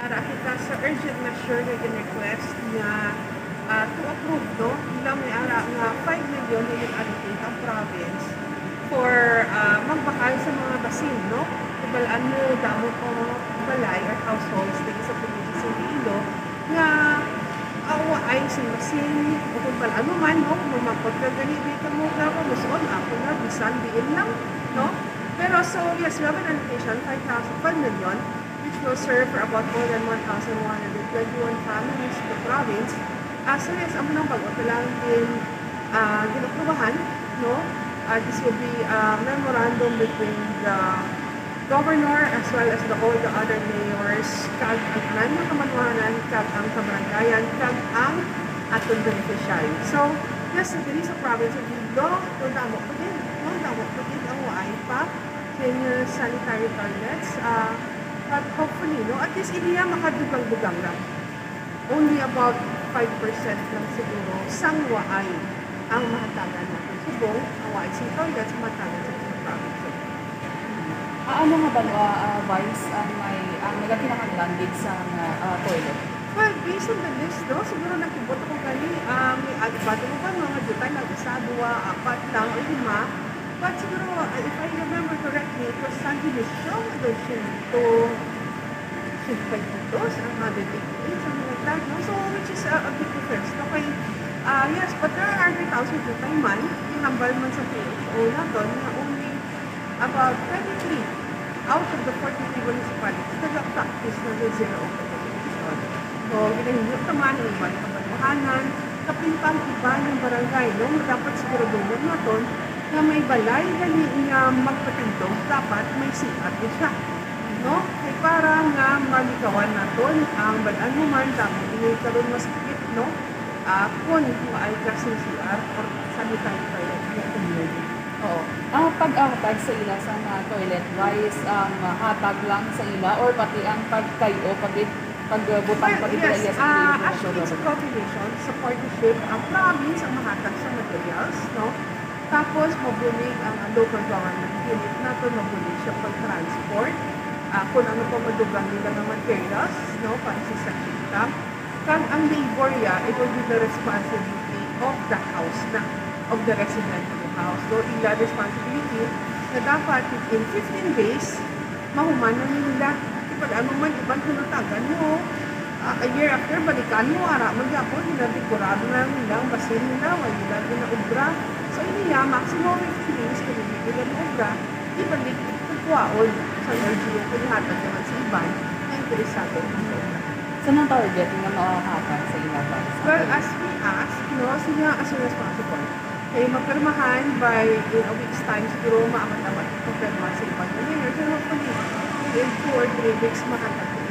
Para kita sa urgent measure nga request na to approve no ilang may ara nga 5 million na yung allocate ang province for magbakal sa mga basin no ibalaan mo damo ko mga balay or households dito sa probinsya sa Iloilo nga awa ay sa basin o kung balaan mo man no kung mamakot ka ganito mo ka muson ako na bisan diin lang no pero so yes we have an allocation 5 million which will serve for about more than 1,121 families in the province. So yes, ang munang pag-apilang din Gin-Aprubahan, no? This will be a memorandum between the governor as well as all the other mayors, kag ang tanan ng kamanuanan, kag ang kabarangayan, kag ang atong benepisyaryo. So, yes, diri sa province of Iloilo, damo pa din, no? Damo pa din ang waay pa senior sanitary toilets. But hopefully, no, at least hindi yan makadugang-dugang lang. Only about 5% lang siguro sangwaay ang mahatagan natin. Subong, ang waay sa toilets, mahatagan sa province. Ano nga ba Vice ang nagkinahanglan din sa toilet? Well, based on the list, no, siguro nakibot ako kani, may agbato mo ba mga jutay na isa, dua, apat lang, o lima. But siguro, if I remember correctly, it was San Dionisio, doon to 5 kilos, ang 188, something like that, no? So, which is a big difference. Okay, yes, but there are 100,000 jutay man, hinambal man sa PHO na doon, na only about 23 out of the 43 municipalities nag-practice na the zero operation. So, ginahindot naman ng ibang kabarangayan, kapintang iba ng barangay, no? Dapat siguro doon na doon, na may balay dali nga magpatindog, dapat may sikat din siya. No? Kaya para nga malikawan naton ang balaan mo man, dapat hindi karoon mas higit, no? Kung ay kasing CR or sanitary toilet na community. Oo. Ang pag-ahatag sa ila sa toilet, Vice, hatag lang sa ila or pati ang pagkayo, pagbutang pag-ibraya yes, sa ila? actually, it's a combination sa partnership ang province ang mahatag sa materials, no? Tapos, mabulig ang local government unit natin, mabulig siya pag-transport. Kung ano pa madugang nila ng materials, no, para sa section camp. Kung ang labor ya, it will be the responsibility of the house na, of the resident of the house. So, ila responsibility na dapat in 15 days, mahumanan nila. Kapag ano man, ibang tunatagan mo, a year after, balikan mo, ara mo yapon, dekorado na nila, ang basin nila, wala nila na ubra. So, iniya, maximum 15 days, kung hindi nila na ubra, ibalik kuwaon sa LGU, ginhatag naman sa iban na interesado ng ubra. Saan ang target na makahatag sa ila, Vice? Well, as we ask, no, siya as soon as possible. Kaya mapirmahan by in a week's time, siguro maamat-amat mapirma sa ibang mayor. So, hopefully, in 2 or 3 weeks, makatagal